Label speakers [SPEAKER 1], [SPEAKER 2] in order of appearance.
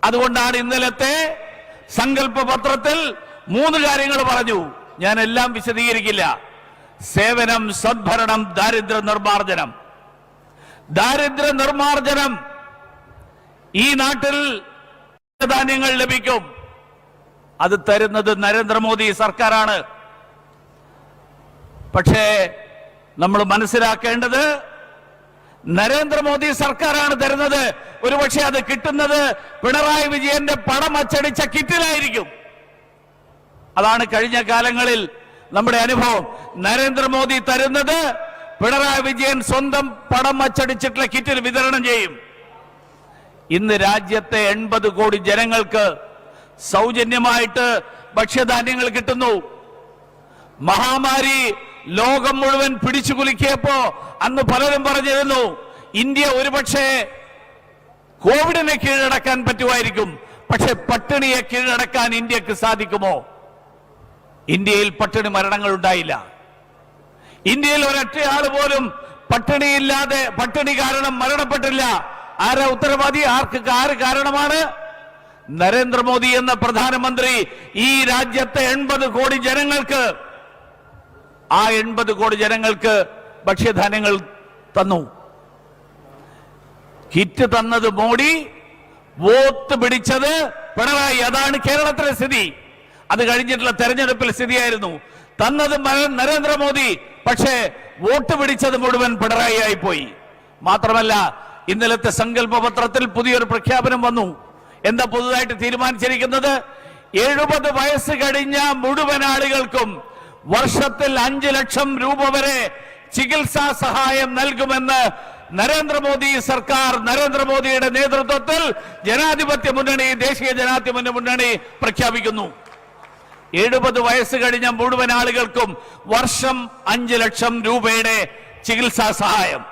[SPEAKER 1] അതുകൊണ്ടാണ് ഇന്നലത്തെ സങ്കല്പ പത്രത്തിൽ 3 കാര്യങ്ങൾ പറഞ്ഞു. ഞാൻ എല്ലാം വിശദീകരിക്കില്ല. സേവനം, സദ്ഭരണം, ദാരിദ്ര്യ നിർമ്മാർജ്ജനം. ദാരിദ്ര്യ നിർമ്മാർജ്ജനം ഈ നാട്ടിൽ ധാന്യങ്ങൾ ലഭിക്കും. അത് തരുന്നത് നരേന്ദ്രമോദി സർക്കാരാണ്. പക്ഷേ നമ്മൾ മനസ്സിലാക്കേണ്ടത് നരേന്ദ്രമോദി സർക്കാരാണ് തരുന്നത്. ഒരുപക്ഷെ അത് കിട്ടുന്നത് പിണറായി വിജയന്റെ പണം അച്ചടിച്ച കിറ്റിലായിരിക്കും. അതാണ് കഴിഞ്ഞ കാലങ്ങളിൽ നമ്മുടെ അനുഭവം. നരേന്ദ്രമോദി തരുന്നത് പിണറായി വിജയൻ സ്വന്തം പണം അച്ചടിച്ചിട്ടുള്ള കിറ്റിൽ വിതരണം ചെയ്യും. ഇന്ന് രാജ്യത്തെ 80 കോടി ജനങ്ങൾക്ക് സൗജന്യമായിട്ട് ഭക്ഷ്യധാന്യങ്ങൾ കിട്ടുന്നു. മഹാമാരി ലോകം മുഴുവൻ പിടിച്ചു കുലുക്കിയപ്പോ അന്ന് പലരും പറഞ്ഞിരുന്നു ഇന്ത്യ ഒരുപക്ഷെ കോവിഡിനെ കീഴടക്കാൻ പറ്റുമായിരിക്കും, പക്ഷെ പട്ടിണിയെ കീഴടക്കാൻ ഇന്ത്യക്ക് സാധിക്കുമോ? ഇന്ത്യയിൽ പട്ടിണി മരണങ്ങൾ ഉണ്ടായില്ല. ഇന്ത്യയിൽ ഒരൊറ്റയാൾ പോലും പട്ടിണി കാരണം മരണപ്പെട്ടില്ല. ആരാ ഉത്തരവാദി? ആര് കാരണമാണ്? നരേന്ദ്രമോദി എന്ന പ്രധാനമന്ത്രി ഈ രാജ്യത്തെ 80 കോടി ജനങ്ങൾക്ക്, ആ 80 കോടി ജനങ്ങൾക്ക് ഭക്ഷ്യധാന്യങ്ങൾ തന്നു. കിറ്റ് തന്നത് മോഡി, വോട്ട് പിടിച്ചത് പിണറായി. അതാണ് കേരളത്തിലെ സ്ഥിതി. അത് കഴിഞ്ഞിട്ടുള്ള തെരഞ്ഞെടുപ്പിൽ സ്ഥിതിയായിരുന്നു. തന്നത് നരേന്ദ്രമോദി, പക്ഷേ വോട്ട് പിടിച്ചത് മുഴുവൻ പിണറായി ആയിപ്പോയി. മാത്രമല്ല ഇന്നലത്തെ സങ്കല്പ പത്രത്തിൽ പുതിയൊരു പ്രഖ്യാപനം വന്നു. എന്താ പുതുതായിട്ട് തീരുമാനിച്ചിരിക്കുന്നത്? 70 വയസ്സ് കഴിഞ്ഞ മുഴുവൻ ആളുകൾക്കും വർഷത്തിൽ 5 ലക്ഷം രൂപ വരെ ചികിത്സാ സഹായം നൽകുമെന്ന് നരേന്ദ്രമോദി സർക്കാർ, നരേന്ദ്രമോദിയുടെ നേതൃത്വത്തിൽ ജനാധിപത്യ മുന്നണി, ദേശീയ ജനാധിപത്യ മുന്നണി പ്രഖ്യാപിക്കുന്നു. 70 വയസ്സ് കഴിഞ്ഞ മുഴുവൻ ആളുകൾക്കും വർഷം 5 ലക്ഷം രൂപയുടെ ചികിത്സാ സഹായം.